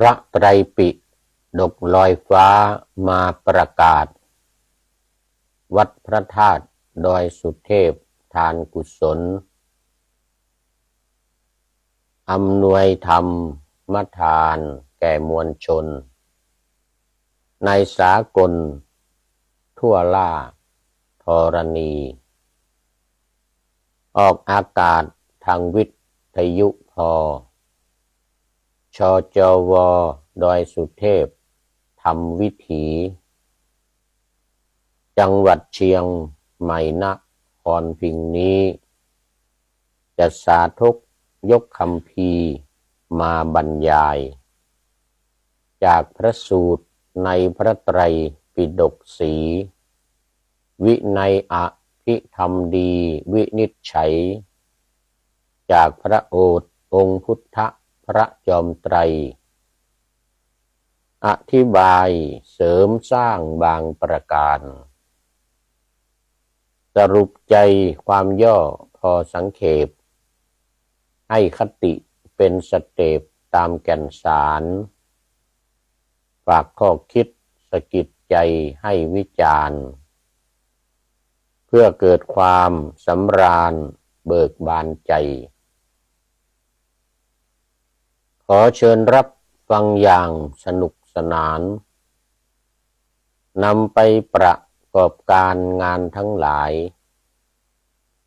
ระไตรปิฎกลอยฟ้ามาประกาศวัดพระธาตุดอยสุเทพทานกุศลอำนวยธรรมทานแก่มวลชนในสากลทั่วล่าธรณีออกอากาศทางวิทยุพชจว.ดอยสุเทพธรรมวิถีจังหวัดเชียงใหม่นครพิงนี้จะสาธกยกคัมภีร์มาบรรยายจากพระสูตรในพระไตรปิฎกสีวินัยอภิธรรมดีวินิจฉัยจากพระโอษฐ์องค์พุทธพระจอมไตรอธิบายเสริมสร้างบางประการสรุปใจความย่อพอสังเขปให้คติเป็นสเต็ปตามแก่นสารฝากข้อคิดสะกิดใจให้วิจารณ์เพื่อเกิดความสำราญเบิกบานใจขอเชิญรับฟังอย่างสนุกสนานนำไปประกอบการงานทั้งหลาย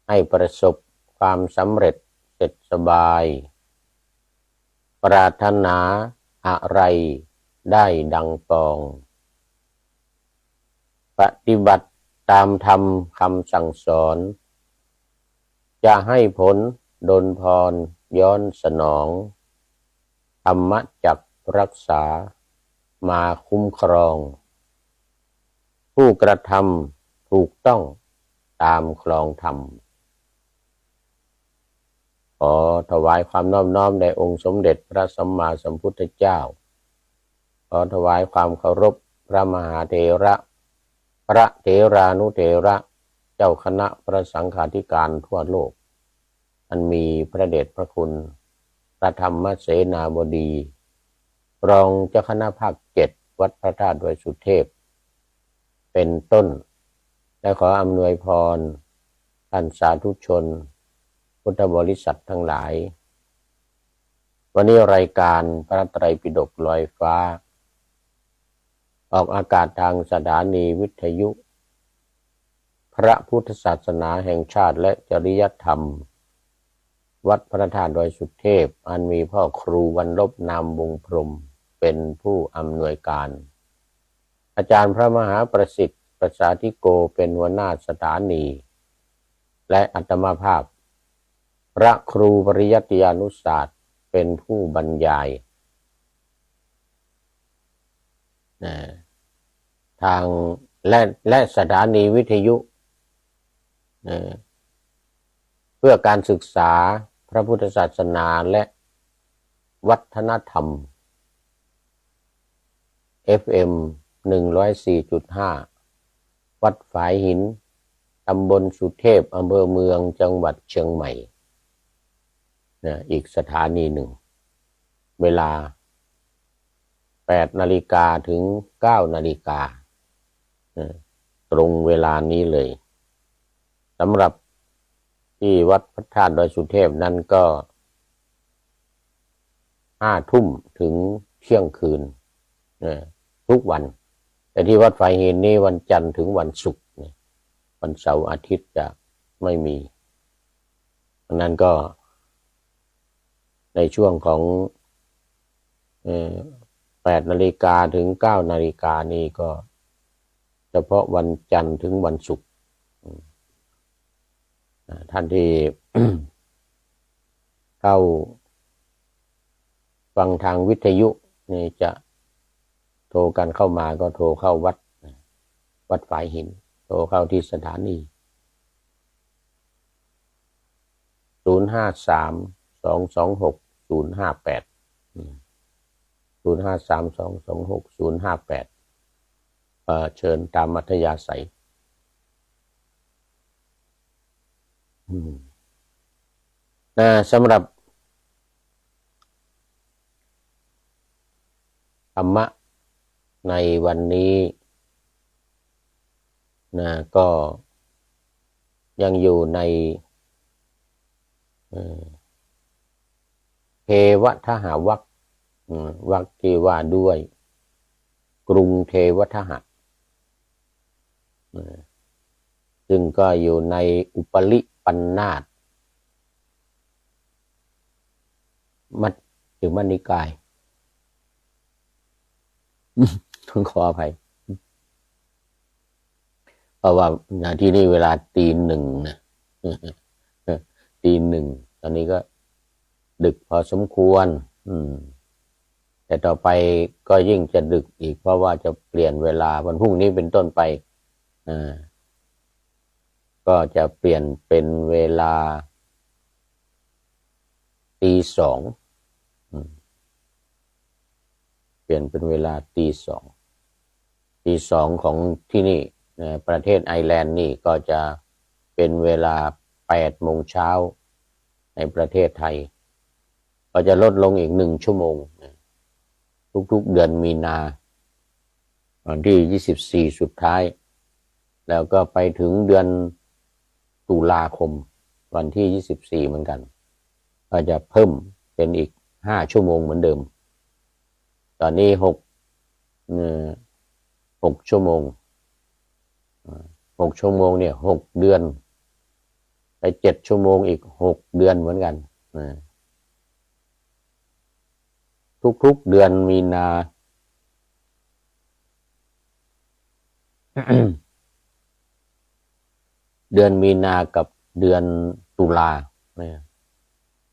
ให้ประสบความสำเร็จเสร็จสบายปรารถนาอะไรได้ดังปองปฏิบัติตามธรรมคำสั่งสอนจะให้ผลดลพรย้อนสนองธรรมจักรักษามาคุ้มครองผู้กระทำถูกต้องตามคลองธรรมขอถวายความนอบน้อมแด่องค์สมเด็จพระสัมมาสัมพุทธเจ้าขอถวายความเคารพพระมหาเถระพระเถรานุเถระเจ้าคณะพระสังฆาธิการทั่วโลกอันมีพระเดชพระคุณพระธรรมเสนาบดีรองเจ้าคณะภาค7วัดพระธาตุดอยสุเทพเป็นต้นและขออำนวยพรท่านสาธุชนพุทธบริษัททั้งหลายวันนี้รายการพระไตรปิฎกลอยฟ้าออกอากาศทางสถานีวิทยุพระพุทธศาสนาแห่งชาติและจริยธรรมวัดพระธาตุดอยสุเทพอันมีพ่อครูวรรณลบนามวงพรหมเป็นผู้อำนวยการอาจารย์พระมหาประสิทธิ์ประสาธิโกเป็นหัวหน้าสถานีและอาตมาภาพพระครูปริยัติยานุศาสตร์เป็นผู้บรรยายทางและสถานีวิทยุเพื่อการศึกษาพระพุทธศาสนาและวัฒนธรรม FM 104.5 วัดฝายหินตำบลสุเทพอำเภอเมืองจังหวัดเชียงใหม่อีกสถานีหนึ่งเวลา8 นาฬิกาถึง 9 นาฬิกาตรงเวลานี้เลยสำหรับที่วัดพระธาตุดอยสุเทพนั้นก็5 ทุ่มถึงเที่ยงคืนทุกวันแต่ที่วัดฝายหินนี่วันจันทร์ถึงวันศุกร์วันเสาร์อาทิตย์จะไม่มีดังนั้นก็ในช่วงของ8 นาฬิกาถึง 9 นาฬิกานี่ก็เฉพาะวันจันทร์ถึงวันศุกร์ท่านที่ เข้าฟังทางวิทยุนี่จะโทรกันเข้ามาก็โทรเข้าวัดฝายหินโทรเข้าที่สถานี053-226-058 053-226-058เชิญตามอัธยาศัยสำหรับ ธรรมะในวันนี้นะก็ยังอยู่ในเทวทหวรรควรรคที่ว่าด้วยกรุงเทวทหะซึ่งก็อยู่ในอุปลิปันธาตมัชฌิมนิกายต้องขออภัยเพราะว่าที่นี่เวลาตีหนึ่งนะตีหนึ่งตอนนี้ก็ดึกพอสมควรแต่ต่อไปก็ยิ่งจะดึกอีกเพราะว่าจะเปลี่ยนเวลาวันพรุ่งนี้เป็นต้นไปก็จะเปลี่ยนเป็นเวลาตีสองเปลี่ยนเป็นเวลาตีสองของที่นี่ประเทศไอร์แลนด์นี่ก็จะเป็นเวลา8 โมงเช้าในประเทศไทยก็จะลดลงอีก1 ชั่วโมงทุกๆเดือนมีนาวันที่24สุดท้ายแล้วก็ไปถึงเดือนตุลาคมวันที่24เหมือนกันก็จะเพิ่มเป็นอีก5 ชั่วโมงเหมือนเดิมตอนนี้6 ชั่วโมง6 ชั่วโมงเนี่ย6 เดือนไป7 ชั่วโมงอีก6 เดือนเหมือนกันทุกๆเดือนมีนา เดือนมีนากับเดือนตุลา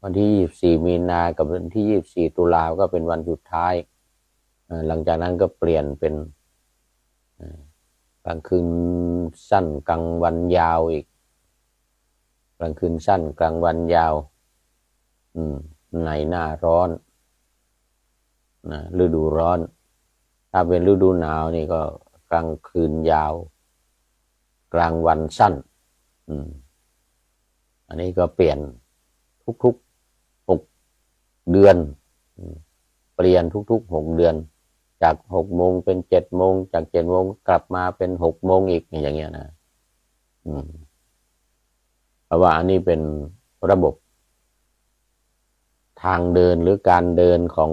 วันที่24 มีนากับวันที่24 ตุลาก็เป็นวันสุดท้ายหลังจากนั้นก็เปลี่ยนเป็นกลางคืนสั้นกลางวันยาวอีกกลางคืนสั้นกลางวันยาวในหน้าร้อนฤดูร้อนถ้าเป็นฤดูหนาวนี่ก็กลางคืนยาวกลางวันสั้นอันนี้ก็เปลี่ยนทุกๆ6 เดือนเปลี่ยนทุกๆ6 เดือนจาก6 โมงเป็น7 โมงจาก7 โมงกลับมาเป็น6 โมงอีกอย่างเงี้ยนะเพราะว่าอันนี้เป็นระบบทางเดินหรือการเดินของ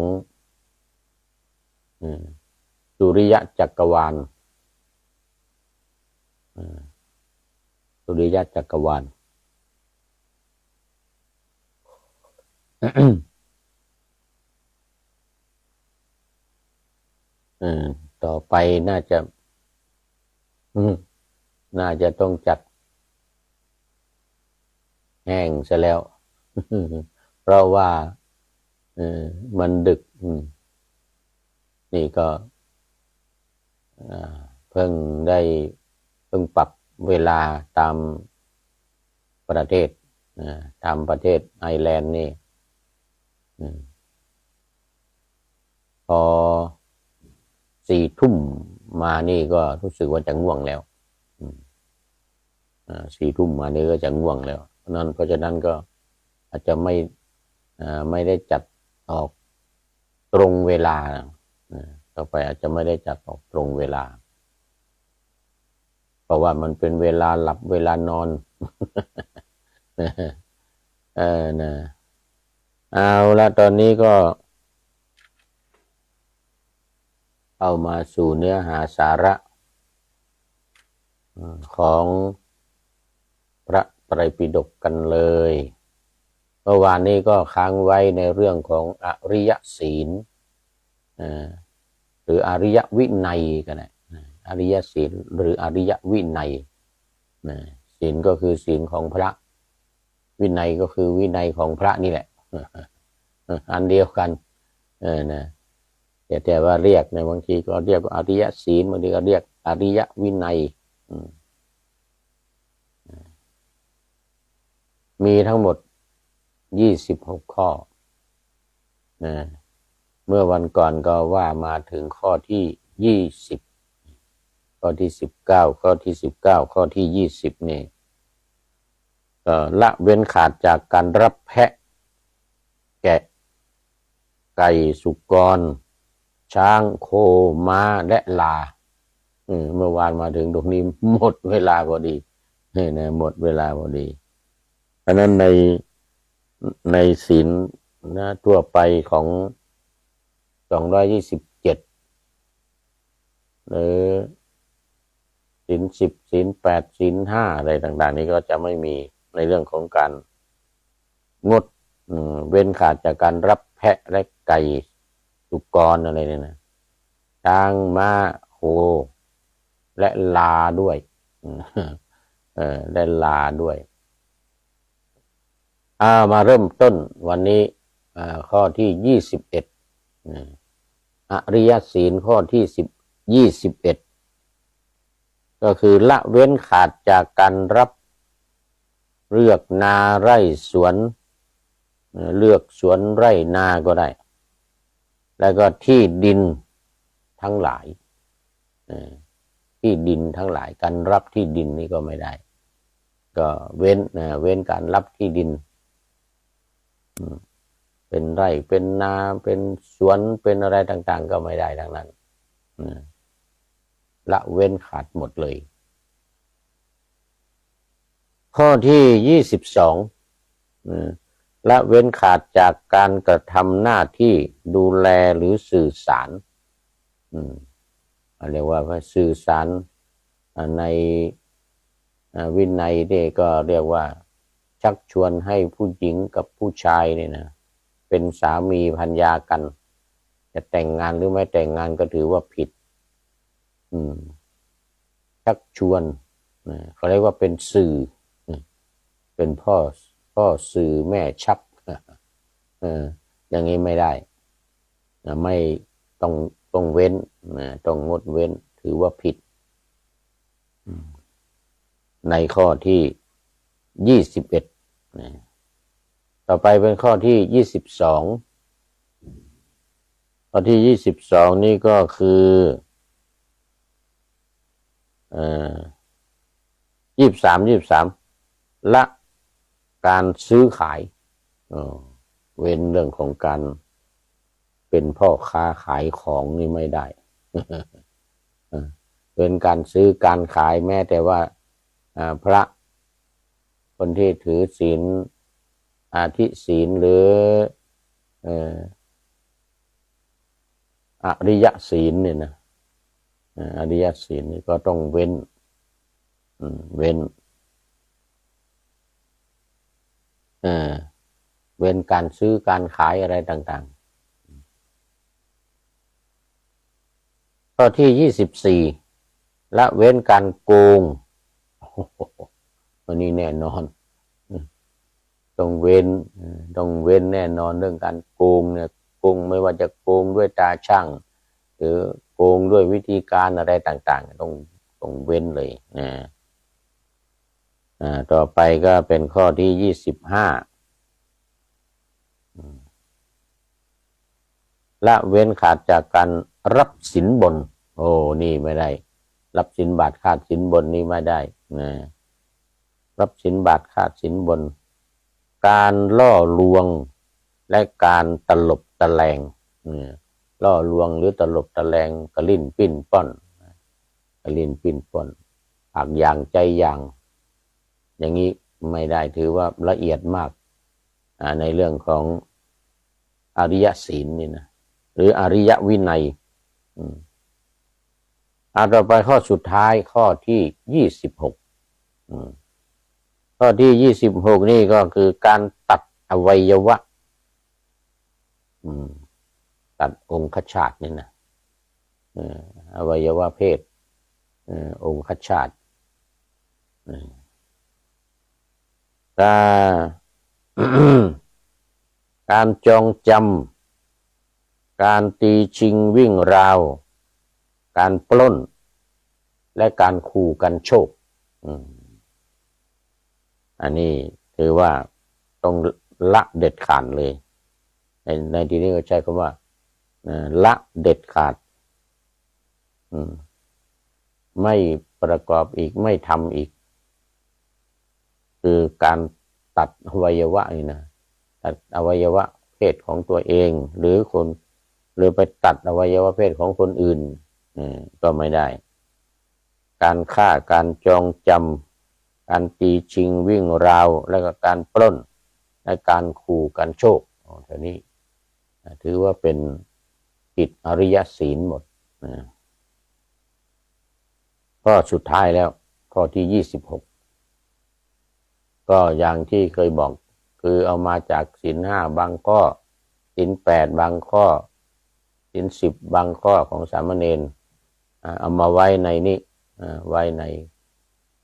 สุริยะจักรวาลสุริยะจักรวาลต่อไปน่าจะต้องจัดแห้งซะแล้วเพราะว่ามันดึกนี่ก็เพิ่งปรับเวลาตามประเทศตามประเทศไอร์แลนด์นี่พอ4 ทุ่มมานี่ก็รู้สึกว่าจะง่วงแล้ว4 ทุ่มมานี่ก็จะง่วงแล้วเพราะฉะนั้นก็อาจจะไม่ได้จัดออกตรงเวลาต่อไปอาจจะไม่ได้จัดออกตรงเวลาเพราะว่ามันเป็นเวลาหลับเวลานอนเอาละตอนนี้ก็เอามาสู่เนื้อหาสาระของพระไตรปิฎกกันเลยเมื่อวานนี้ก็ค้างไว้ในเรื่องของอริยศีลหรืออริยวินัยกันนะอริยศีลหรืออริยวินัยศีลก็คือศีลของพระวินัยก็คือวินัยของพระนี่แหละอันเดียวกันแต่ว่าเรียกในบางทีก็เรียกว่าอริยศีลบางทีก็เรียกอริยวินัยมีทั้งหมด26 ข้อเมื่อวันก่อนก็ว่ามาถึงข้อที่20ข้อที่19ข้อที่19ข้อที่20นี่ละเว้นขาดจากการรับแพะแกะไก่สุกร ช้างโคม้าและลาเมื่อวานมาถึงตรงนี้หมดเวลาพอดีนะหมดเวลาพอดีเพราะนั้นในศีลนะทั่วไปของ227หรือศีล10ศีล8ศีล5อะไรต่างๆนี้ก็จะไม่มีในเรื่องของการงดเว้นขาดจากการรับแพะและไก่สุกรอะไรเนี่ยนะช้างม้าโคและลาด้วยและลาด้วยมาเริ่มต้นวันนี้ข้อที่21อริยศีลข้อที่21ก็คือละเว้นขาดจากการรับเลือกนาไร่สวนเลือกสวนไร่นาก็ได้แล้วก็ที่ดินทั้งหลายที่ดินทั้งหลายการรับที่ดินนี่ก็ไม่ได้ก็เว้นการรับที่ดินเป็นไร่เป็นนาเป็นสวนเป็นอะไรต่างๆก็ไม่ได้ทั้งนั้นละเว้นขาดหมดเลยข้อที่22ละเว้นขาดจากการกระทำหน้าที่ดูแลหรือสื่อสารเรียกว่าสื่อสารในวินัยนี่ก็เรียกว่าชักชวนให้ผู้หญิงกับผู้ชายเนี่ยนะเป็นสามีภรรยากันจะแต่งงานหรือไม่แต่งงานก็ถือว่าผิดชักชวนเขาเรียกว่าเป็นสื่อเป็นพ่อสื่อแม่ชักอย่างนี้ไม่ได้ไม่ต้องเว้นต้องงดเว้นถือว่าผิดในข้อที่21ต่อไปเป็นข้อที่22ข้อที่22นี่ก็คือ23ละการซื้อขายเว้นเรื่องของการเป็นพ่อค้าขายของนี่ไม่ได้เป็นการซื้อการขายแม้แต่ว่าพระคนที่ถือศีลอาทิศีลหรืออริยศีลเนี่ยนะอริยศีลนี่ก็ต้องเว้นเว้นการซื้อการขายอะไรต่างๆข้อที่24ละเว้นการโกงวันนี้แน่นอนต้องเว้นแน่นอนเรื่องการโกงเนี่ยโกงไม่ว่าจะโกงด้วยตาช่างหรือโกงด้วยวิธีการอะไรต่างๆต้องเว้นเลยนะต่อไปก็เป็นข้อที่25ละเว้นขาดจากการรับสินบนนี่ไม่ได้รับสินบาทขาดสินบนนี่ไม่ได้นะรับสินบาทขาดสินบนการล่อลวงและการตลบตะแลงล่อลวงหรือตลบตะแลงกระลิ้นปิ้นป้อนกระลิ้นปิ้นป้อนปากอย่างใจอย่างอย่างนี้ไม่ได้ถือว่าละเอียดมากในเรื่องของอริยศีลนี่นะหรืออริยวินัยต่อไปข้อสุดท้ายข้อที่26ข้อที่26นี่ก็คือการตัดอวัยวะตัดองคชาตนี่นะอวัยวะเพศองคชาตการจองจำการตีชิงวิ่งราวการปล้นและการขู่กันโชคอันนี้ถือว่าต้องละเด็ดขาดเลยในที่นี้ก็ใช้คำว่าละเด็ดขาดไม่ประกอบอีกไม่ทำอีกคือการตัดอวัยวะนี่นะตัดอวัยวะเพศของตัวเองหรือคน รือไปตัดอวัยวะเพศของคนอื่นก็ไม่ได้การฆ่าการจองจำการตีชิงวิ่งราวแล้วก็การปล้นและการขู่การโชคทีนี้ถือว่าเป็นผิดอริยศีลหมดข้อสุดท้ายแล้วข้อที่26ก็อย่างที่เคยบอกคือเอามาจากศีล5บางข้อศีล8บางข้อศีล10บางข้อของสามเณรเอามาไว้ในนี้ไว้ใน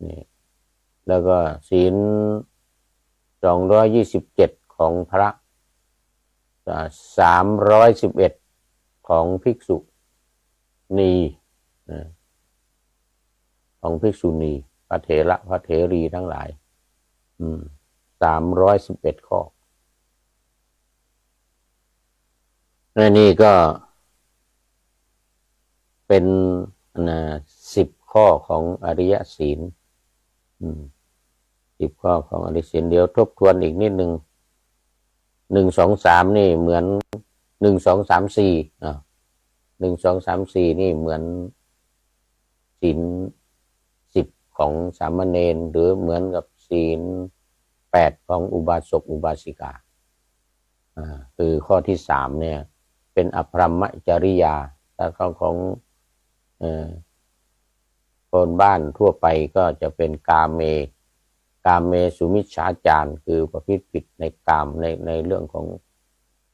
นี่แล้วก็ศีล227ของพระ311ของภิกษุณีของภิกษุณีพระเถระพระเถรีทั้งหลาย311ข้อและนี่ก็เป็น10ข้อของอริยศีล10ข้อของอริยศีลเดี๋ยวทบทวนอีกนิดนึง1 2 3นี่เหมือน1 2 3 4 1 2 3 4นี่เหมือนศีล10ของสามเณรหรือเหมือนกับศีล8ของอุบาสกอุบาสิกาคือข้อที่3เนี่ยเป็นอภรรมจริยาถ้าของคนบ้านทั่วไปก็จะเป็นกาเมสุมิจฉาจารคือประพฤติผิดในกามในเรื่องของ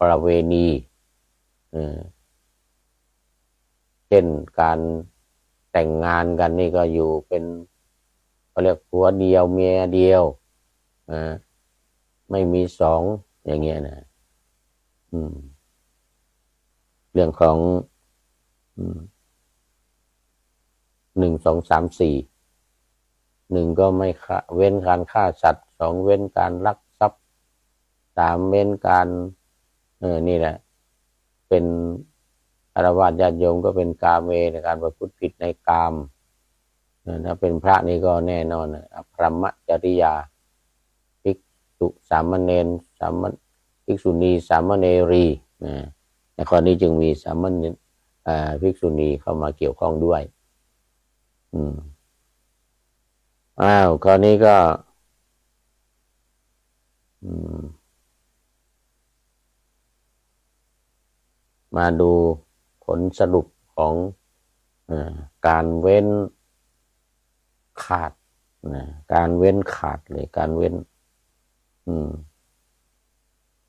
ประเวณีเช่นการแต่งงานกันนี่ก็อยู่เป็นเขาเรียกผัวเดียวเมียเดียวไม่มี2อย่างเงี้ยนะเรื่องของ1 2 3 4 1ก็ไม่เว้นการฆ่าสัตว์2เว้นการลักทรัพย์3เว้นการนี่แหละเป็นฆราวาสญาติโยมก็เป็นกาเมในการประพฤติผิดในกามถ้าเป็นพระนี่ก็แน่นอนอภรรมจริยาภิกษุสามเณรภิกษุณีสามเณรีในข้อนี้จึงมีสามเณรภิกษุณีเข้ามาเกี่ยวข้องด้วยข้อนี้ก็มาดูผลสรุปของการเว้นขาดการเว้นขาดเลยการเว้น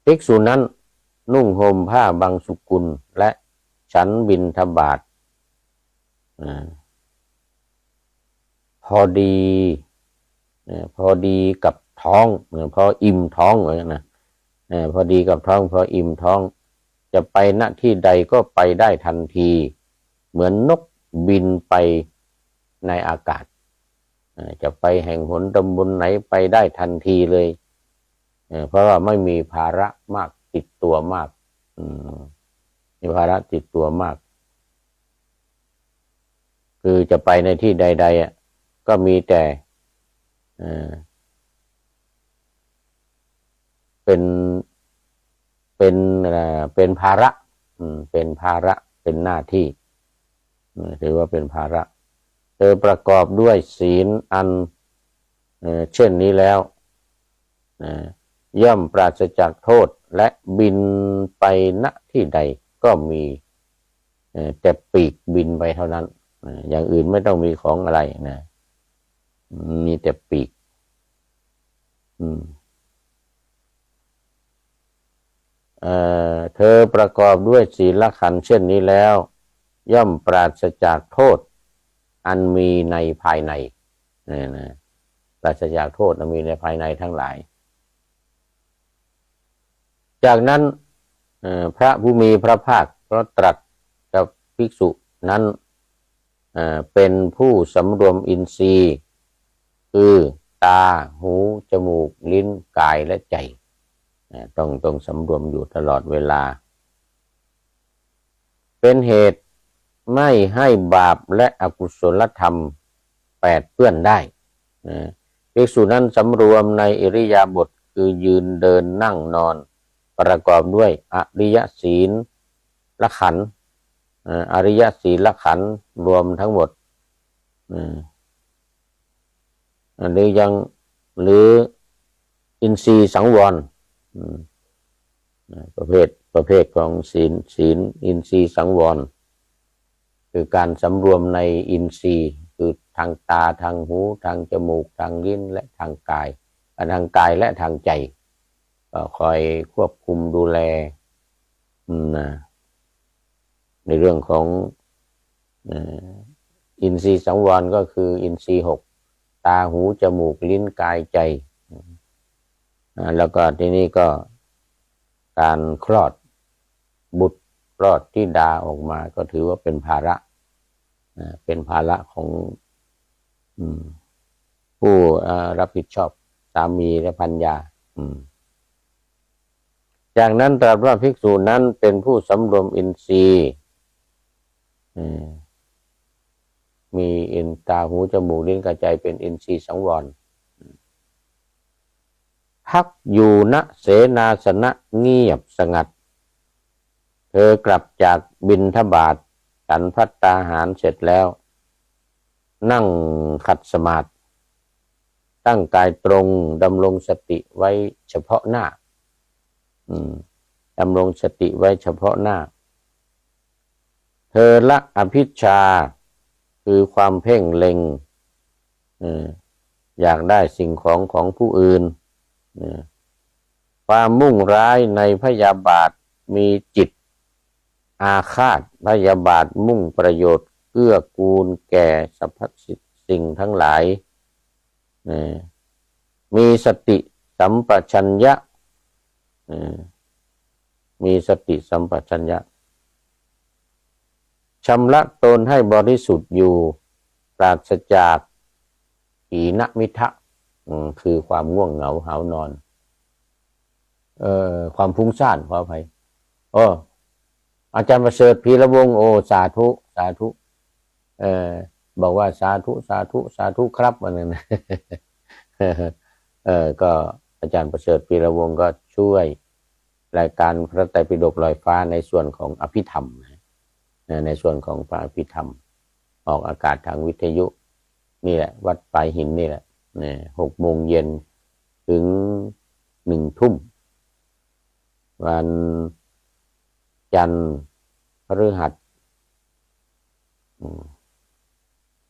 ภิกษุนั้นนุ่งห่มผ้าบางสุกุลและฉันบิณฑบาตพอดีกับท้องพออิ่มท้องเลยนะพอดีกับท้องพออิ่มท้องจะไปณที่ใดก็ไปได้ทันทีเหมือนนกบินไปในอากาศจะไปแห่งหนตำบลไหนไปได้ทันทีเลยเพราะว่าไม่มีภาระมากติดตัวมากมีภาระติดตัวมากคือจะไปในที่ใดๆก็มีแต่เป็นภาระเป็นภาระเป็นหน้าที่ถือว่าเป็นภาระเธอประกอบด้วยศีลอันเช่นนี้แล้วย่อมปราศจากโทษและบินไปณที่ใดก็มีแต่ปีกบินไปเท่านั้นอย่างอื่นไม่ต้องมีของอะไรนะมีแต่ปีกเธอประกอบด้วยศีลขันธ์เช่นนี้แล้วย่อมปราศจากโทษอันมีในภายในปราศจากโทษอันมีในภายในทั้งหลายจากนั้นพระผู้มีพระภาคก็ตรัสกับภิกษุนั้นเป็นผู้สำรวมอินทรีย์คือตาหูจมูกลิ้นกายและใจต้องสำรวมอยู่ตลอดเวลาเป็นเหตุไม่ให้บาปและอกุศลธรรมแปดเปื้อนได้ภิกษุนั้นสำรวมในอิริยาบถคือยืนเดินนั่งนอนประกอบด้วยอริยศีล ละขันธ์อริยศีลขันธ์รวมทั้งหมดหรืออินทรีย์สังวรประเภทของศีลอินทรีย์สังวรคือการสำรวมในอินทรีย์คือทางตาทางหูทางจมูกทางลิ้นและทางกายและทางใจก็คอยควบคุมดูแลในเรื่องของอินทรีย์สังวรก็คืออินทรีย์6ตาหูจมูกลิ้นกายใจแล้วก็ที่นี้ก็การคลอดบุตรคลอดธิดาออกมาก็ถือว่าเป็นภาระของผู้รับผิดชอบสามีและภรรยาจากนั้นตรัสว่าภิกษุนั้นเป็นผู้สำรวมอินทรีย์มีตาหูจมูกลิ้นกายใจเป็นอินทรีย์สังวรพักอยู่ณเสนาสนะเงียบสงัดเธอกลับจากบิณฑบาตฉันภัตตาหารเสร็จแล้วนั่งขัดสมาธิตั้งกายตรงดำรงสติไว้เฉพาะหน้าดำรงสติไว้เฉพาะหน้าเธอละอภิชฌาคือความเพ่งเล็งอยากได้สิ่งของผู้อื่นความมุ่งร้ายในพยาบาทมีจิตอาฆาตพยาบาทมุ่งประโยชน์เกื้อกูลแก่สรรพสิ่งทั้งหลายมีสติสัมปชัญญะชำระตนให้บริสุทธิ์อยู่ปราศจากถีนมิทะคือความง่วงเหงาหาวนอนความฟุ้งซ่านขออภัยอาจารย์ประเสริฐพีระวงศ์สาธุบอกว่าสาธุครับวันนั้นก็อาจารย์ประเสริฐพีระวงศ์ก็ช่วยรายการพระไตรปิฎกลอยฟ้าในส่วนของอภิธรรมในส่วนของพระอภิธรรมออกอากาศทางวิทยุนี่แหละวัดปลายหินนี่แหละ6 โมงเย็นถึง1 ทุ่มวันจันทร์พฤหัส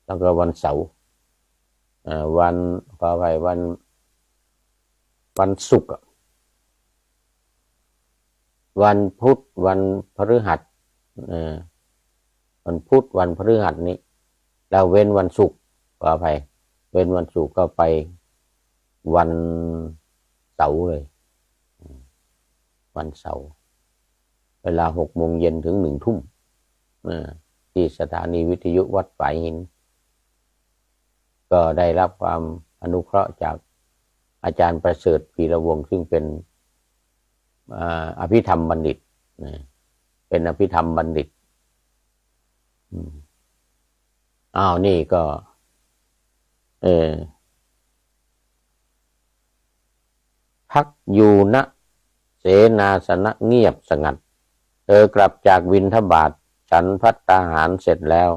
แล้วก็วันเสาร์วันศุกร์วันพุธวันพฤหัสวันพุธวันพฤหัสนี้แล้วเว้นวันศุกร์ขออภัยเว้นวันศุกร์ก็ไปวันเสาร์เลยวันเสาร์เวลา6 โมงเย็นถึง1 ทุ่มที่สถานีวิทยุวัดฝายหินก็ได้รับความอนุเคราะห์จากอาจารย์ประเสริฐพีระวงศ์ซึ่งเป็นอภิธรรมบัณฑิตเป็นอภิธรรมบัณฑิตนี่ก็พักอยู่ณเสนาสนะเงียบสงัดเธอกลับจากบิณฑบาตฉันภัตตาหารเสร็จแล้ว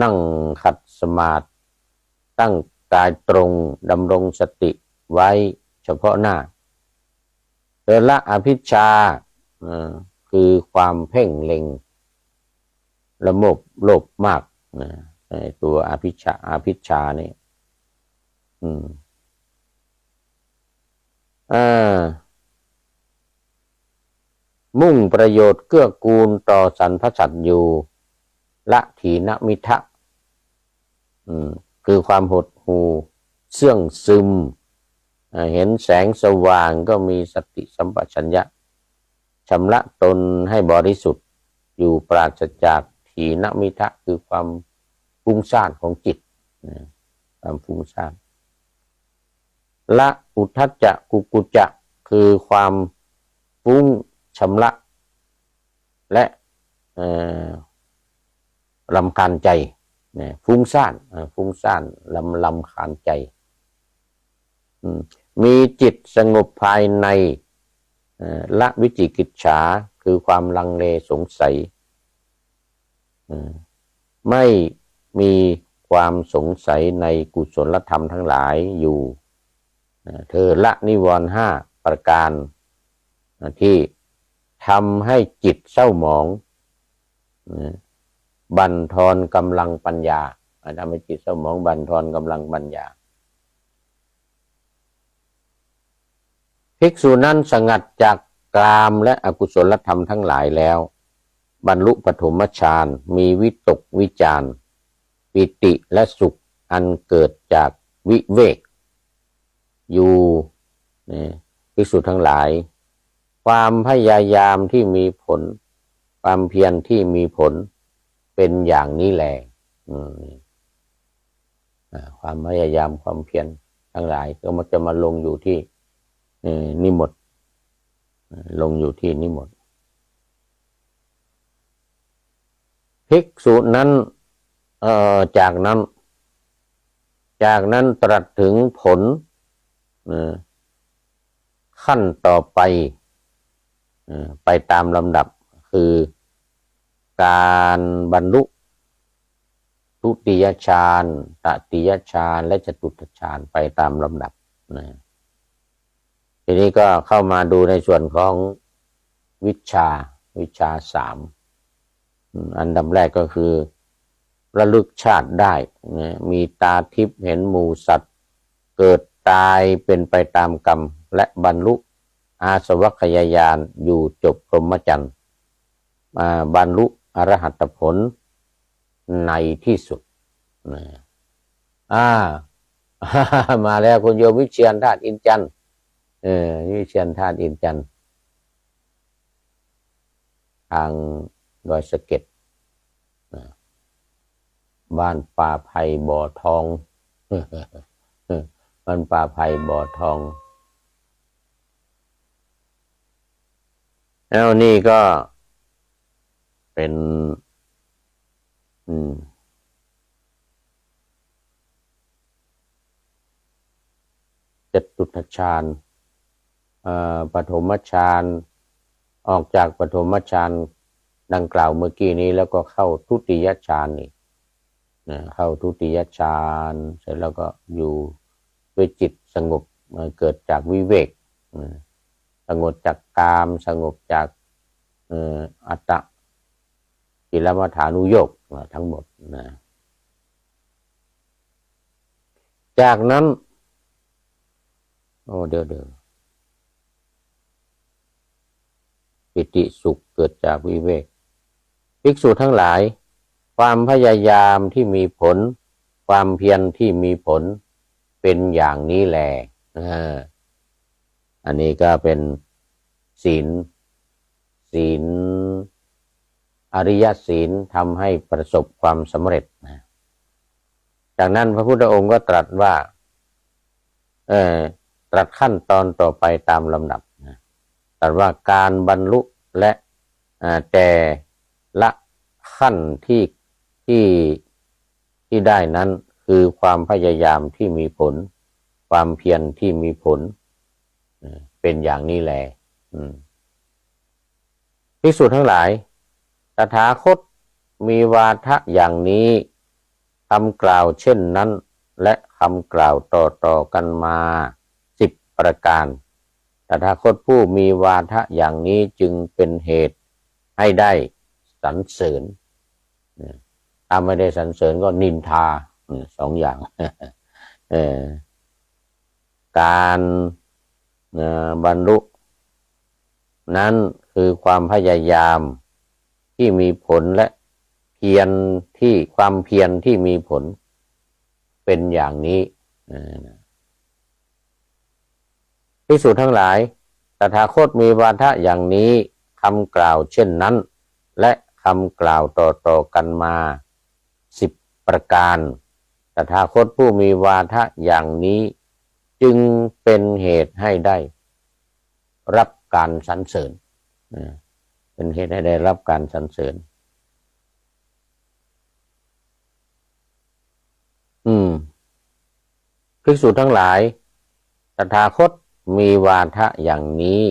นั่งขัดสมาธิตั้งกายตรงดำรงสติไว้เฉพาะหน้าเธอละอภิชฌาคือความเพ่งเล็งละโลภมากตัวอภิชฌานี่มุ่งประโยชน์เกื้อกูลต่อสรรพสัตว์อยู่ละถีนมิทะคือความหดหู่เสื่องซึมเห็นแสงสว่างก็มีสติสัมปชัญญะชำระตนให้บริสุทธิ์อยู่ปราศจากถีนมิทะคือความฟุ้งซ่านของจิตความฟุ้งซ่านละอุทธัจจะกุกุจจะคือความฟุ้งชำระและรำคาญใจฟุ้งซ่านรำคาญใจมีจิตสงบภายในละวิจิกิจฉา คือความลังเลสงสัยไม่มีความสงสัยในกุศลธรรมทั้งหลายอยู่เธอละนิวรณ์ห้าประการที่ทำให้จิตเศร้าหมองบั่นทอนกำลังปัญญาทำให้จิตเศร้าหมองบั่นทอนกำลังปัญญาภิกษุนั้นสงัดจากกามและอกุศลธรรมทั้งหลายแล้วบรรลุปฐมฌานมีวิตกวิจารปิติและสุขอันเกิดจากวิเวกอยู่ภิกษุทั้งหลายความพยายามที่มีผลความเพียรที่มีผลเป็นอย่างนี้แหละความพยายามความเพียรทั้งหลายก็มันจะมาลงอยู่ที่นิหมดลงอยู่ที่นิหมดภิกษุนั้นจากนั้นตรัสถึงผลขั้นต่อไปตามลำดับคือการบรรลุทุติยฌานตติยฌานและจตุตฌานไปตามลำดับทีนี้ก็เข้ามาดูในส่วนของวิชาสามอันดับแรกก็คือระลึกชาติได้มีตาทิพย์เห็นหมู่สัตว์เกิดตายเป็นไปตามกรรมและบรรลุอาสวัคยายานอยู่จบพรหมจรรย์บรรลุอรหัตผลในที่สุดมาแล้วคุณโยมวิเชียรธาตุอินจันทร์วิเชียรธาตุอินจันทร์ทางดอยสะเก็ดบ้านป่าไผ่บ่อทองบ้านป่าไผ่บ่อทองแล้วนี่ก็เป็นจตุตฌานปฐมฌานออกจากปฐมฌานดังกล่าวเมื่อกี้นี้แล้วก็เข้าทุติยฌานนี่เข้าทุติยฌานเสร็จแล้วก็อยู่ด้วยจิตสงบเกิดจากวิเวกสงบจากกามสงบจากอัตตกิลมัฏฐานุโยคทั้งหมดจากนั้นเดี๋ยวปิติสุขเกิดจากวิเวกภิกษุทั้งหลายความพยายามที่มีผลความเพียรที่มีผลเป็นอย่างนี้แลอันนี้ก็เป็นศีลอริยศีลทำให้ประสบความสำเร็จจากนั้นพระพุทธองค์ก็ตรัสว่าตรัสขั้นตอนต่อไปตามลำดับตรัสว่าการบรรลุและแต่ละขั้นที่ได้นั้นคือความพยายามที่มีผลความเพียรที่มีผลเป็นอย่างนี้แลภิกษุทั้งหลายตถาคตมีวาทะอย่างนี้คำกล่าวเช่นนั้นและคำกล่าวต่อกันมา10 ประการตถาคตผู้มีวาทะอย่างนี้จึงเป็นเหตุให้ได้สรรเสริญถ้าไม่ได้สรรเสริญก็นินทา2 อย่างการบรรลุนั้นคือความพยายามที่มีผลและความเพียรที่มีผลเป็นอย่างนี้ภิกษุทั้งหลายตถาคตมีวาทะอย่างนี้คำกล่าวเช่นนั้นและคำกล่าวต่อกันมา10 ประการตถาคตผู้มีวาทะอย่างนี้จึงเป็นเหตุให้ได้รับการสรรเสริญเป็นเหตุให้ได้รับการสรรเสริญภิกษุทั้งหลายตถาคตมีวาทะอย่างนี้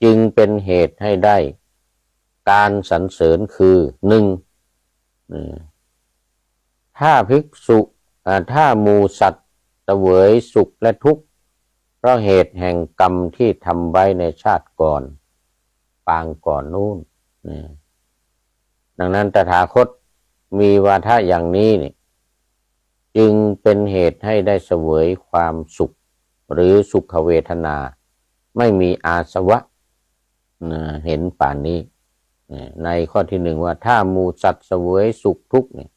จึงเป็นเหตุให้ได้ การสรรเสริญคือหนึ่งถ้าภิกษุถ้าหมู่สัตว์เสวยสุขและทุกข์เพราะเหตุแห่งกรรมที่ทำไว้ในชาติก่อนปางก่อนนู่นดังนั้นตถาคตมีวาทะอย่างนี้นี่จึงเป็นเหตุให้ได้เสวยความสุขหรือสุขเวทนาไม่มีอาสวะเห็นป่านนี้ในข้อที่หนึ่งว่าถ้าหมู่สัตว์เสวยสุขทุกข์เนี่ย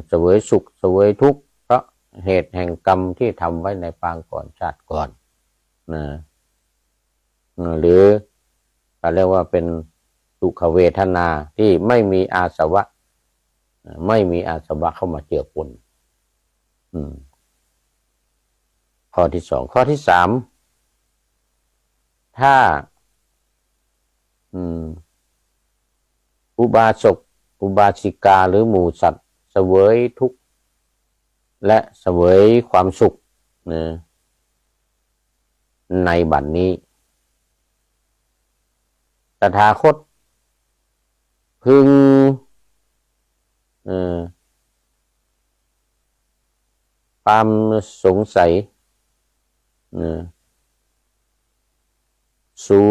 เสวยสุขเสวยทุกข์เพราะเหตุแห่งกรรมที่ทำไว้ในปางก่อนชาติก่อนหรือเรียกว่าเป็นสุขเวทนาที่ไม่มีอาสวะไม่มีอาสวะเข้ามาเจือปนข้อที่สองข้อที่สามถ้าอุบาสกอุบาสิกาหรือหมู่สัตว์เสวยทุกข์และเสวยความสุขในบัดนี้ตถาคตพึงความสงสัยสู่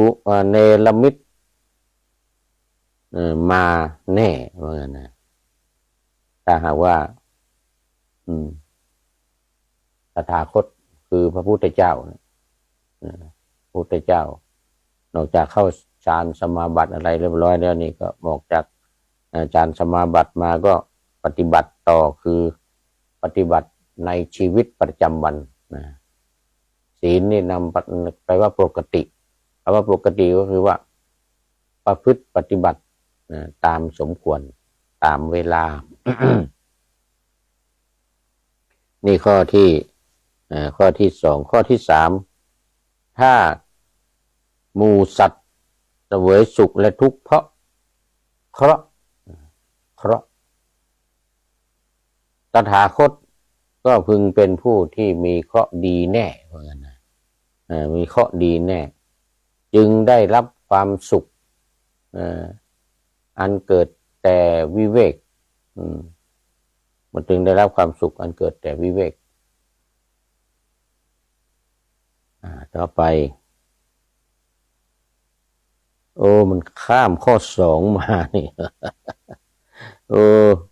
เนรมิตมาแน่ว่างั้นนะถ้าหากว่าตถาคตคือพระพุทธเจ้าพระพุทธเจ้านอกจากเข้าฌานสมาบัติอะไรเรียบร้อยแล้วนี่ก็ออกจากฌานสมาบัติมาก็ปฏิบัติต่อคือปฏิบัติในชีวิตประจำวันศีลนี่นำไปว่าปกติคำว่าปกติก็คือว่าประพฤติปฏิบัติตามสมควรตามเวลา นี่ข้อที่สองข้อที่สามถ้าหมู่สัตว์เสวยสุขและทุกข์เพราะเคราะห์ตถาคตก็พึงเป็นผู้ที่มีเคราะห์ดีแน่เหมือนกันนะมีเคราะห์ดีแน่จึงได้รับความสุขอันเกิดแต่วิเวกมันจึงได้รับความสุขอันเกิดแต่วิเวกต่อไปโอ้มันข้ามข้อสองมานี่ โอ้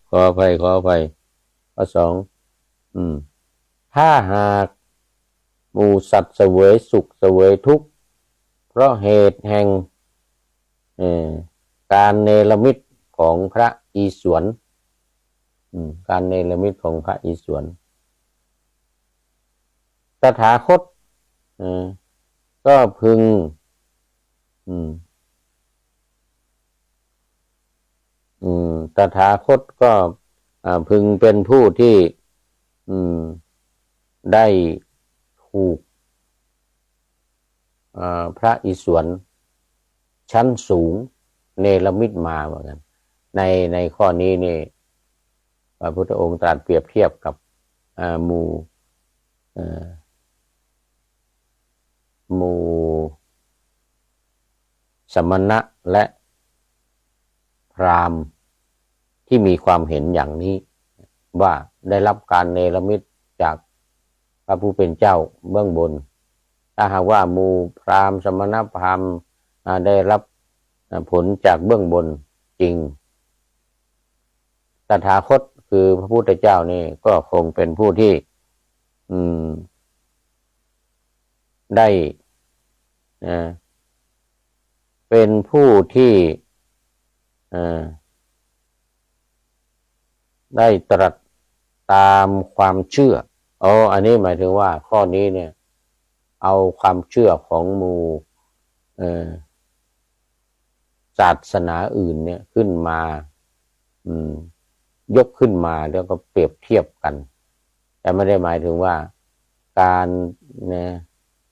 ขออภัยข้อสองถ้าหากหมู่สัตว์เสวยสุขเสวยทุกข์เพราะเหตุแห่งการเนรมิตของพระอิศวรการเนรมิตของพระอิศวรตถาคตก็พึงตถาคตก็พึงเป็นผู้ที่ได้ถูกพระอิศวรชั้นสูงเนรมิตมาเหมือนกันในข้อนี้นี่พระพุทธองค์ตรัสเปรียบเทียบกับหมู่สมณะและพราหมณ์ที่มีความเห็นอย่างนี้ว่าได้รับการเนรมิตจากพระผู้เป็นเจ้าเบื้องบนถ้าหากว่าหมู่พราหมณ์สมณพราหมณ์ได้รับผลจากเบื้องบนจริงตถาคตคือพระพุทธเจ้านี่ก็คงเป็นผู้ที่ได้เป็นผู้ที่ได้ตรัสตามความเชื่ออันนี้หมายถึงว่าข้อนี้เนี่ยเอาความเชื่อของหมู่ศาสนาอื่นเนี่ยขึ้นมายกขึ้นมาแล้วก็เปรียบเทียบกันแต่ไม่ได้หมายถึงว่าการ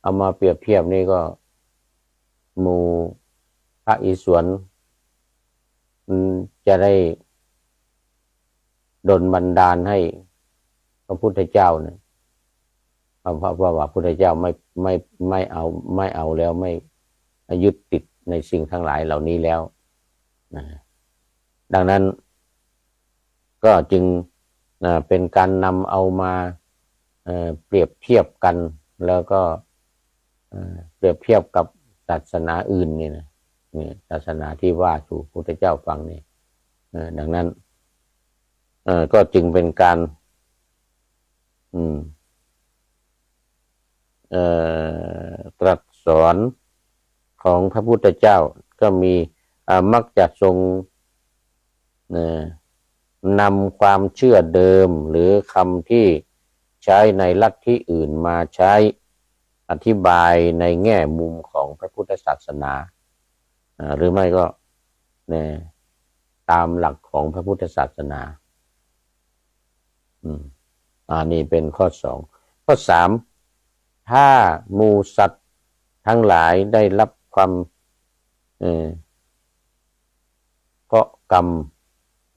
เอามาเปรียบเทียบนี่ก็หมู่พระอิศวรจะได้ดลบันดาลให้พระพุทธเจ้าเนี่ยพระพุทธเจ้าไม่เอาแล้วไม่ยึดติดในสิ่งทั้งหลายเหล่านี้แล้ว นะดังนั้นก็จึงเป็นการนำเอามาเปรียบเทียบกันแล้วก็เปรียบเทียบกับศาสนาอื่นนี่นะศาสนาที่ว่าสู่พระพุทธเจ้าฟังนี่ดังนั้นก็จึงเป็นการตรัสสอนของพระพุทธเจ้าก็มีมักจะทรงนำความเชื่อเดิมหรือคำที่ใช้ในลัทธิอื่นมาใช้อธิบายในแง่มุมของพระพุทธศาสนาหรือไม่ก็ตามหลักของพระพุทธศาสนานี่เป็นข้อ2ข้อ3ถ้าหมู่สัตว์ทั้งหลายได้รับความเพราะกรรม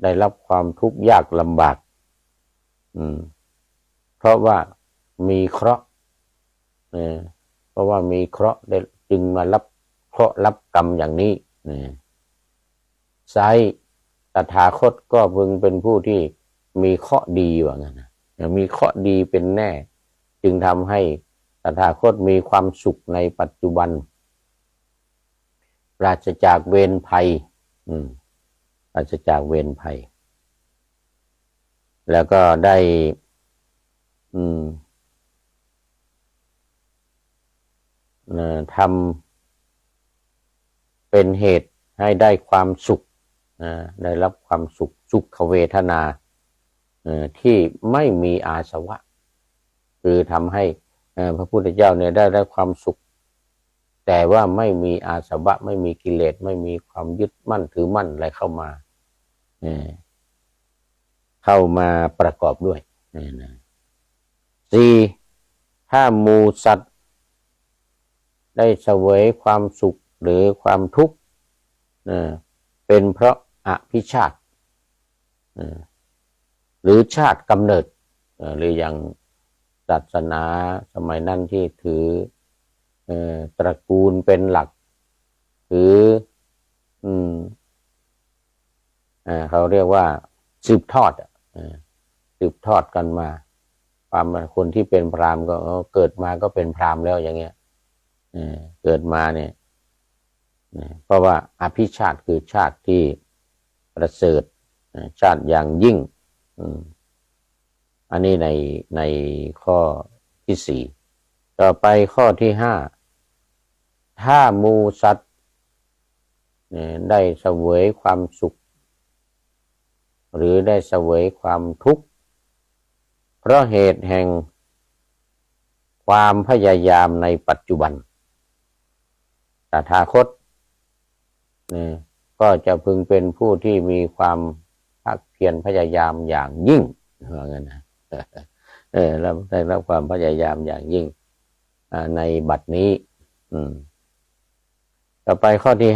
ได้รับความทุกข์ยากลำบากเพราะว่ามีเคราะห์เพราะว่ามีเคราะห์ได้จึงมารับเคราะห์รับกรรมอย่างนี้ไซตถาคตก็พึงเป็นผู้ที่มีเคราะห์ดีว่างั้นนะมีเคราะห์ดีเป็นแน่จึงทำให้ตถาคตมีความสุขในปัจจุบันปราศจากเวรภัยปราศจากเวรภัยแล้วก็ได้ทำเป็นเหตุให้ได้ความสุขได้รับความสุขเวทนาที่ไม่มีอาสวะคือทำให้พระพุทธเจ้าเนี่ยได้ความสุขแต่ว่าไม่มีอาสวะไม่มีกิเลสไม่มีความยึดมั่นถือมั่นอะไรเข้ามาประกอบด้วย 4. ถ้าหมู่สัตว์ได้เสวยความสุขหรือความทุกข์เป็นเพราะอภิชาติหรือชาติกำเนิดหรืออย่างศาสนาสมัยนั้นที่ถือตระกูลเป็นหลักถือเขาเรียกว่าสืบทอดกันมาความคนที่เป็นพราหมณ์ก็เกิดมาก็เป็นพราหมณ์แล้วอย่างเงี้ยเกิดมาเนี่ยเพราะว่าอภิชาติคือชาติที่ประเสริฐชาติอย่างยิ่งอันนี้ในข้อที่4ต่อไปข้อที่5ถ้าหมู่สัตว์ได้เสวยความสุขหรือได้เสวยความทุกข์เพราะเหตุแห่งความพยายามในปัจจุบันตถาคตก็จะพึงเป็นผู้ที่มีความภาคเพียรพยายามอย่างยิ่งว่างั้นนะแล้วได้รับความพยายามอย่างยิ่งในบัดนี้ต่อไปข้อที่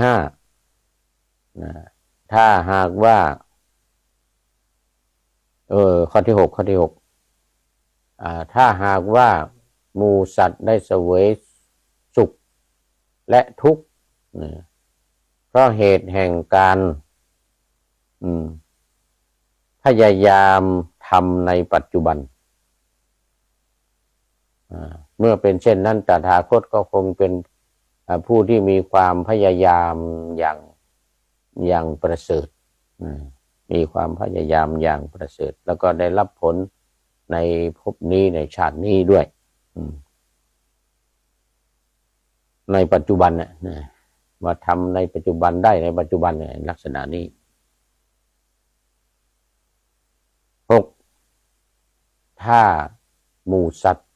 5ถ้าหากว่าข้อที่6ถ้าหากว่าหมู่สัตว์ได้เสวยสุขและทุกข์เพราะเหตุแห่งการพยายามทำในปัจจุบันเมื่อเป็นเช่นนั้นตถาคตก็คงเป็นผู้ที่มีความพยายามอย่างประเสริฐมีความพยายามอย่างประเสริฐแล้วก็ได้รับผลในภพนี้ในชาตินี้ด้วยในปัจจุบันเนี่ยมาทำในปัจจุบันได้ในปัจจุบันเนี่ยลักษณะนี้6ถ้าหมู่สัตว์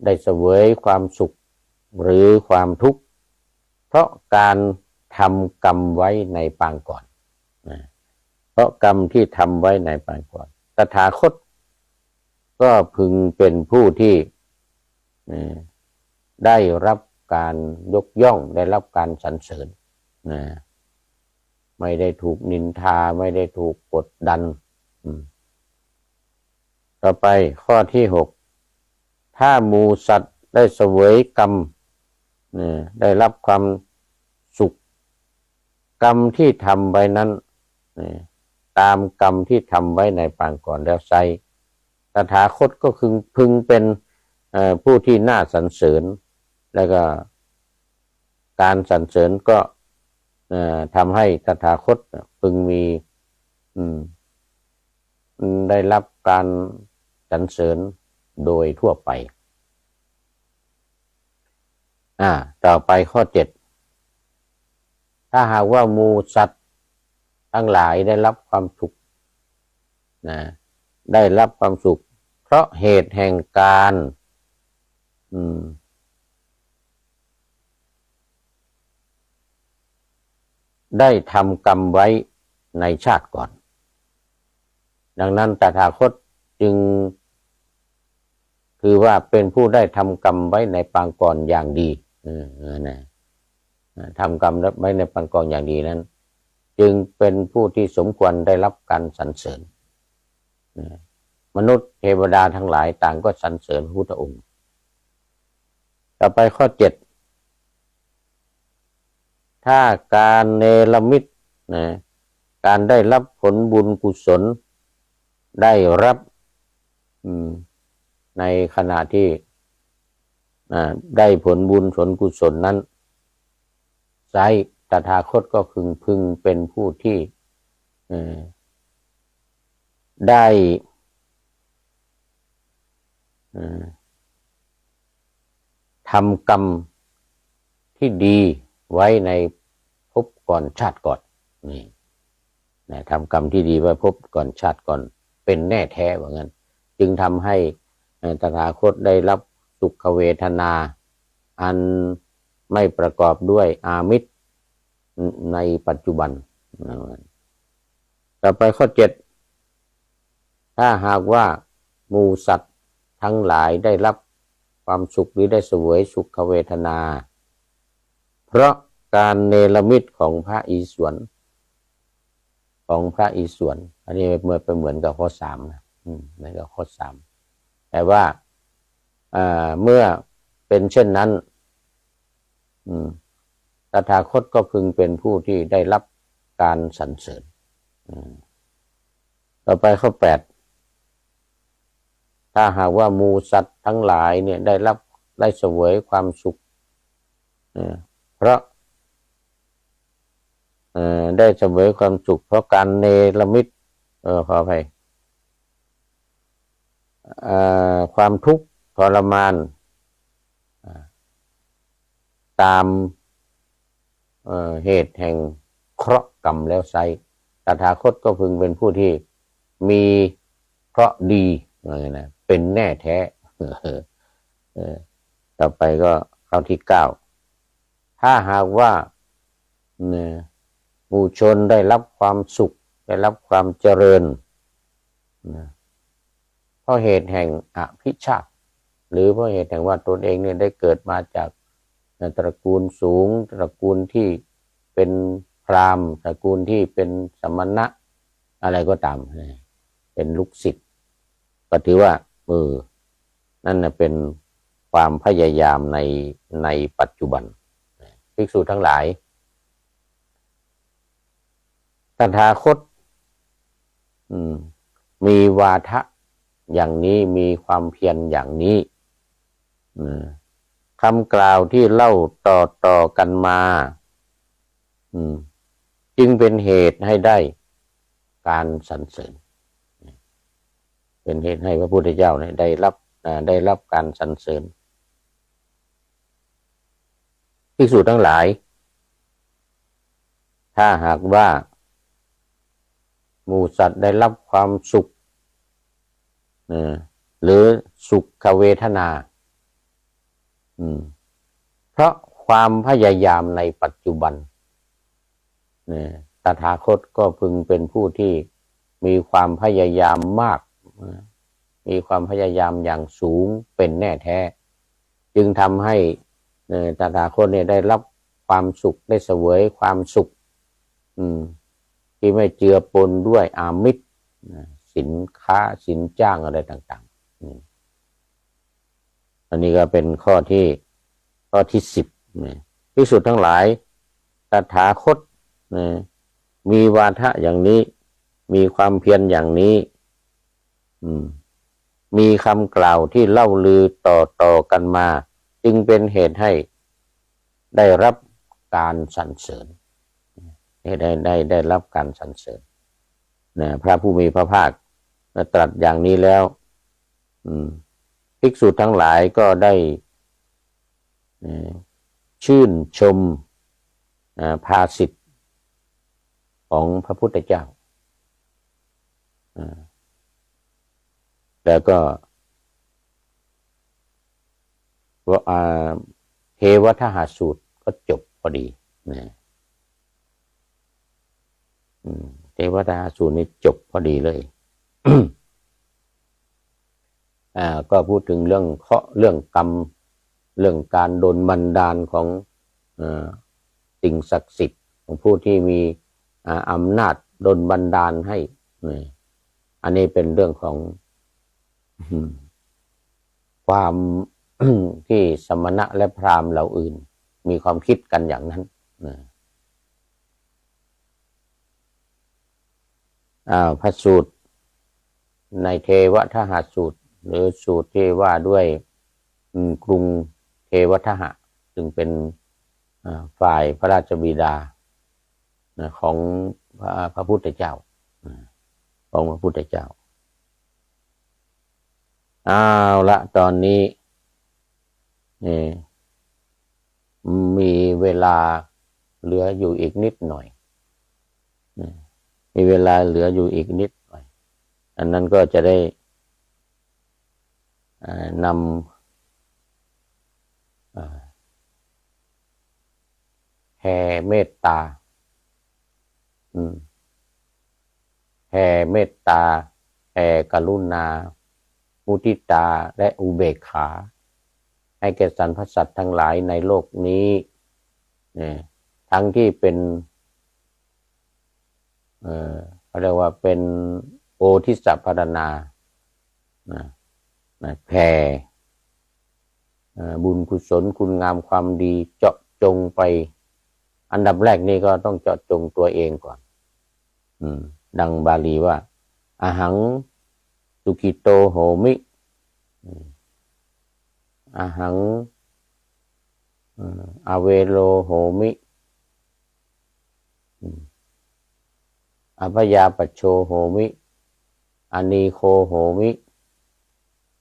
ได้เสวยความสุขหรือความทุกข์เพราะการทำกรรมไว้ในปางก่อนเพราะกรรมที่ทำไว้ในปางก่อนตถาคตก็พึงเป็นผู้ที่ได้รับการยกย่องได้รับการสรรเสริญไม่ได้ถูกนินทาไม่ได้ถูกกดดันต่อไปข้อที่6ถ้าหมู่สัตว์ได้เสวยกรรมได้รับความสุข กรรมที่ทำไว้นั้นตามกรรมที่ทำไว้ในปางก่อนแล้วไซตถาคตก็คือพึงเป็นผู้ที่น่าสรรเสริญแล้วก็การสรรเสริญก็ทำให้ตถาคตพึงมีได้รับการสรรเสริญโดยทั่วไปต่อไปข้อ 7ถ้าหากว่าหมู่สัตว์ทั้งหลายได้รับความสุขได้รับความสุขเพราะเหตุแห่งการได้ทำกรรมไว้ในชาติก่อนดังนั้นตถาคตจึงคือว่าเป็นผู้ได้ทำกรรมไว้ในปางก่อนอย่างดีทำกรรมไว้ในปางก่อนอย่างดีนั้นจึงเป็นผู้ที่สมควรได้รับการสรรเสริญมนุษย์เทวดาทั้งหลายต่างก็สรรเสริญพระพุทธองค์ต่อไปข้อ 7ถ้าการเนรมิตการได้รับผลบุญกุศลได้รับในขณะที่ได้ผลบุญผลกุศลนั้นไซตถาคตก็พึงเป็นผู้ที่ได้ทำกรรมที่ดีไว้ในภพก่อนชาติก่อนนี่ทำกรรมที่ดีไว้ภพก่อนชาติก่อนเป็นแน่แท้ว่างั้นจึงทำให้ตถาคตได้รับสุขเวทนาอันไม่ประกอบด้วยอามิตรในปัจจุบันต่อไปข้อ 7ถ้าหากว่าหมู่สัตว์ทั้งหลายได้รับความสุขหรือได้เสวยสุขเวทนาเพราะการเนรมิตของพระอิศวรอันนี้เหมือนกับข้อ 3นะเหมือนกับข้อ 3แต่ว่าเมื่อเป็นเช่นนั้นตถาคตก็พึงเป็นผู้ที่ได้รับการสรรเสริญต่อไปข้อ 8ถ้าหากว่าหมู่สัตว์ทั้งหลายเนี่ยได้เสวยความสุขเพราะได้เสวยความสุขเพราะการเนรมิตขออภัยความทุกข์ทรมานตามเหตุแห่งเคราะห์กรรมแล้วไซตถาคตก็พึงเป็นผู้ที่มีเคราะห์ดีเป็นแน่แท้ต่อไปก็ข้อที่ 9ถ้าหากว่าหมู่ชนได้รับความสุขได้รับความเจริญเพราะเหตุแห่งอภิชาติหรือเพราะเหตุแห่งว่าตนเองเนี่ยได้เกิดมาจากตระกูลสูงตระกูลที่เป็นพราหมณ์ตระกูลที่เป็นสมณะอะไรก็ตามเป็นลูกศิษย์ก็ถือว่านั่นเป็นความพยายามในปัจจุบันภิกษุทั้งหลายตถาคตมีวาทะอย่างนี้มีความเพียรอย่างนี้คำกล่าวที่เล่าต่อกันมาจึงเป็นเหตุให้ได้การสรรเสริญเป็นเหตุให้พระพุทธเจ้าได้รับการสรรเสริญภิกษุทั้งหลายถ้าหากว่าหมู่สัตว์ได้รับความสุขหรือสุขเวทนาเพราะความพยายามในปัจจุบันตถาคตก็พึงเป็นผู้ที่มีความพยายามมากมีความพยายามอย่างสูงเป็นแน่แท้จึงทำให้ตถาคตเนี่ยได้รับความสุขได้เสวยความสุขที่ไม่เจือปนด้วยอามิตรสินค้าสินจ้างอะไรต่างๆอันนี้ก็เป็นข้อที่ 10ภิกษุทั้งหลายตถาคต นะมีวาทะอย่างนี้มีความเพียรอย่างนี้มีคำกล่าวที่เล่าลือต่อกันมาจึงเป็นเหตุให้ได้รับการสรรเสริญได้รับการสรรเสริญนะพระผู้มีพระภาคตรัสอย่างนี้แล้วภิกษุทั้งหลายก็ได้ชื่นชมภาษิตของพระพุทธเจ้าแล้วก็เทวทหสูตรก็จบพอดีนะเทวทหสูตรนี้จบพอดีเลย ก็พูดถึงเรื่องเคราะห์เรื่องกรรมเรื่องการโดนบันดาลของสิ่งศักดิ์สิทธิ์ของผู้ที่มีอำนาจโดนบันดาลให้อันนี้เป็นเรื่องของความที่สมณะและพราหมณ์เหล่าอื่นมีความคิดกันอย่างนั้นพระสูตรในเทวทหสูตรหรือสูตรที่ว่าด้วยกรุงเทวทหะซึ่งเป็นฝ่ายพระราชบิดาของพระพุทธเจ้าของพระพุทธเจ้าเอาละตอนนี้มีเวลาเหลืออยู่อีกนิดหน่อยมีเวลาเหลืออยู่อีกนิดหน่อยอันนั้นก็จะได้นำแผ่เมตตาแผ่เมตตาแผ่กรุณามุทิตาและอุเบกขาให้แก่สรรพสัตว์ทั้งหลายในโลกนี้ทั้งที่เป็นเขาเรียกว่าเป็นโอทิสัพพรณาแผ่บุญกุศลคุณงามความดีเจาะจงไปอันดับแรกนี่ก็ต้องเจาะจงตัวเองก่อนดังบาลีว่าอหังสุขิโตโหมิอหังอเวโรโหมิอภยาปโชโหมิอนีโคโหมิ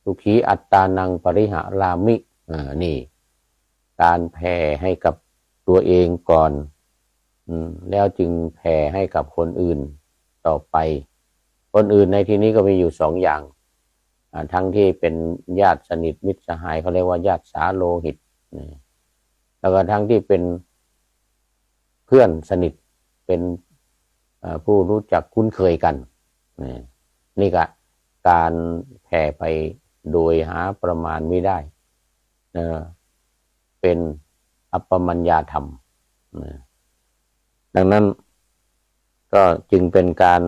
สุขีอัตตานังปริหารามินี่การแผ่ให้กับตัวเองก่อนแล้วจึงแผ่ให้กับคนอื่นต่อไปคนอื่นในที่นี้ก็มีอยู่สองอย่างทั้งที่เป็นญาติสนิทมิตรสหายเขาเรียกว่าญาติสาโลหิตแล้วก็ทั้งที่เป็นเพื่อนสนิทเป็นผู้รู้จักคุ้นเคยกันนี่ก็การแผ่ไปโดยหาประมาณไม่ได้เป็นอัปปมัญญาธรรมดังนั้นก็จึงเป็นการ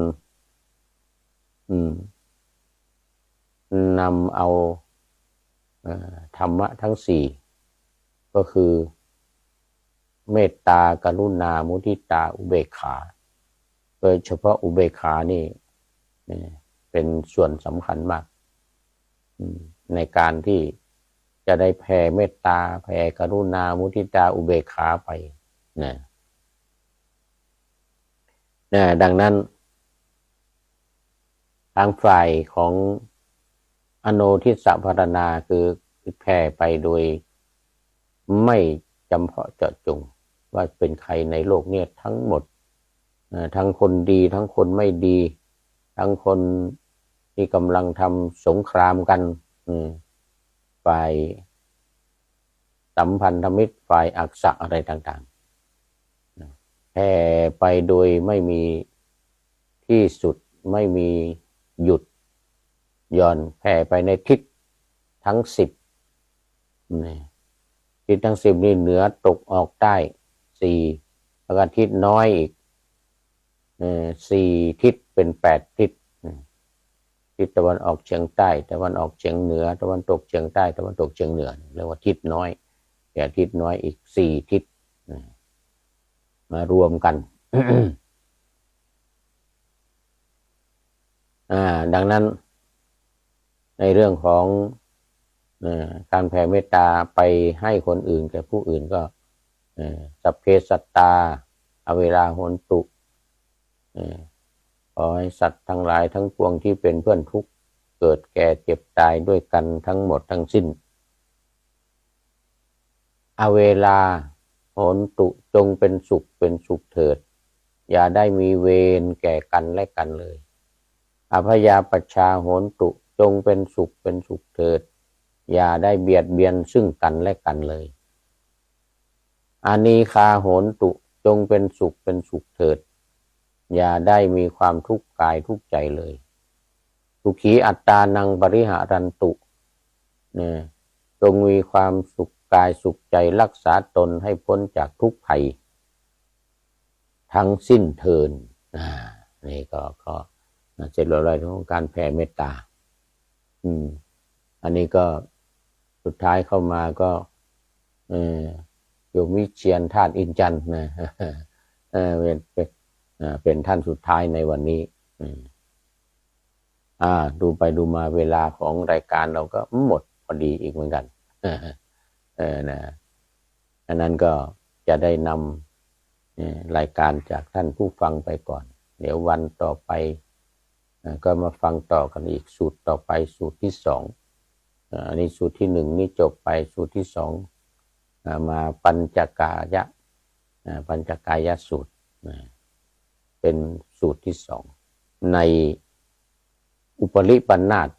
นำเอาธรรมะทั้งสี่ก็คือเมตตากรุณามุทิตาอุเบกขาโดยเฉพาะอุเบกขานี่เป็นส่วนสำคัญมากในการที่จะได้แผ่เมตตาแผ่กรุณามุทิตาอุเบกขาไปดังนั้นทางฝ่ายของอโนทิสัพพรณาคือแผ่ไปโดยไม่จำเพาะเจาะจงว่าเป็นใครในโลกนี้ทั้งหมดทั้งคนดีทั้งคนไม่ดีทั้งคนที่กำลังทำสงครามกันฝ่ายสัมพันธมิตรฝ่ายอักษะอะไรต่างๆแผ่ไปโดยไม่มีที่สุดไม่มีหยุดย่อนแผ่ไปในทิศทั้ง10ทิศทั้ง10นี่เหนือตกออกใต้4แล้วก็ทิศน้อยอีก4ทิศเป็น8ทิศทิศตะวันออกเฉียงใต้ตะวันออกเฉียงเหนือตะวันตกเฉียงใต้ตะวันตกเฉียงเหนือเรียกว่าทิศน้อยแต่ทิศน้อยอีก4ทิศมารวมกัน ดังนั้นในเรื่องของการแผ่เมตตาไปให้คนอื่นแก่ผู้อื่นก็สัพเพสัตตาอเวราโหนตุขอให้สัตว์ทั้งหลายทั้งปวงที่เป็นเพื่อนทุกข์เกิดแก่เจ็บตายด้วยกันทั้งหมดทั้งสิ้นอเวลาโหนตุจงเป็นสุขเถิดอย่าได้มีเวรแก่กันและกันเลยอภยาปชาโหนตุจงเป็นสุขเถิดอย่าได้เบียดเบียนซึ่งกันและกันเลยอานีคาโหนตุจงเป็นสุขเถิดอย่าได้มีความทุกข์กายทุกข์ใจเลยสุขีอัตตานังปริหารันตุจงมีความสุขกายสุขใจรักษาตนให้พ้นจากทุกภัยทั้งสิ้นเทินนี่ก็เสร็จแล้วของการแผ่เมตตาอันนี้ก็สุดท้ายเข้ามาก็โยมวิเชียรธาตุอินจันทร์นะเป็นท่านสุดท้ายในวันนี้ดูไปดูมาเวลาของรายการเราก็หมดพอดีอีกเหมือนกันนะอันนั้นก็จะได้นำรายการจากท่านผู้ฟังไปก่อนเดี๋ยววันต่อไปก็มาฟังต่อกันอีกสูตรต่อไปสูตรที่2อันนี้สูตรที่1นี่จบไปสูตรที่2มาปัญจกายสูตรเป็นสูตรที่2ในอุปริปันธาต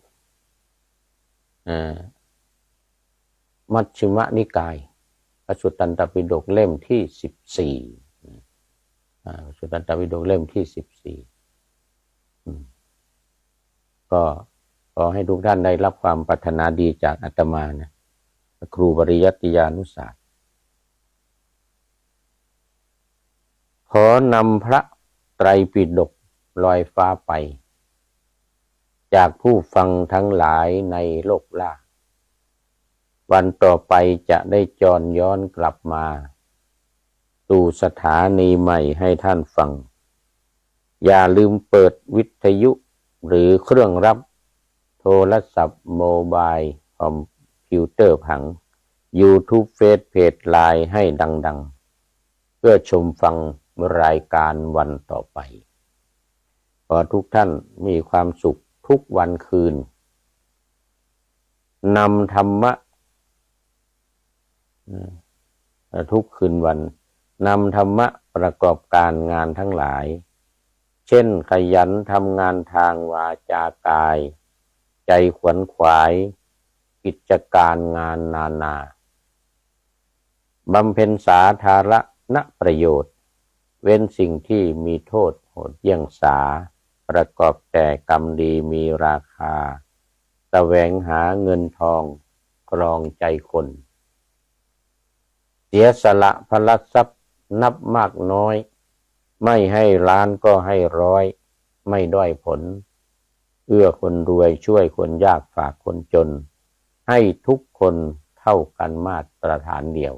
มัชฌิมนิกายพระสุตตันตปิฎกเล่มที่14พระสุตตันตปิฎกเล่มที่14ก็ขอให้ทุกท่านได้รับความปรารถนาดีจากอาตมานะครูปริยัติยานุศาสตร์ขอนำพระไตรปิฎกลอยฟ้าไปจากผู้ฟังทั้งหลายในโลกล่าวันต่อไปจะได้จรย้อนกลับมาสู่สถานีใหม่ให้ท่านฟังอย่าลืมเปิดวิทยุหรือเครื่องรับโทรศัพท์โมบายคอมพิวเตอร์ผัง YouTube เฟซเพจไลน์ให้ดังๆเพื่อชมฟังรายการวันต่อไปขอทุกท่านมีความสุขทุกวันคืนนำธรรมะทุกคืนวันนำธรรมะประกอบการงานทั้งหลายเช่นขยันทำงานทางวาจากายใจขวนขวายกิจการงานนานาบำเพ็ญสาธารณประโยชน์เว้นสิ่งที่มีโทษโหดเยี่ยงสาประกอบแต่กรรมดีมีราคาแสวงหาเงินทองครองใจคนเสียสละพละทรัพย์นับมากน้อยไม่ให้ล้านก็ให้ร้อยไม่ด้อยผลเอื้อคนรวยช่วยคนยากฝากคนจนให้ทุกคนเท่ากันมาตรฐานเดียว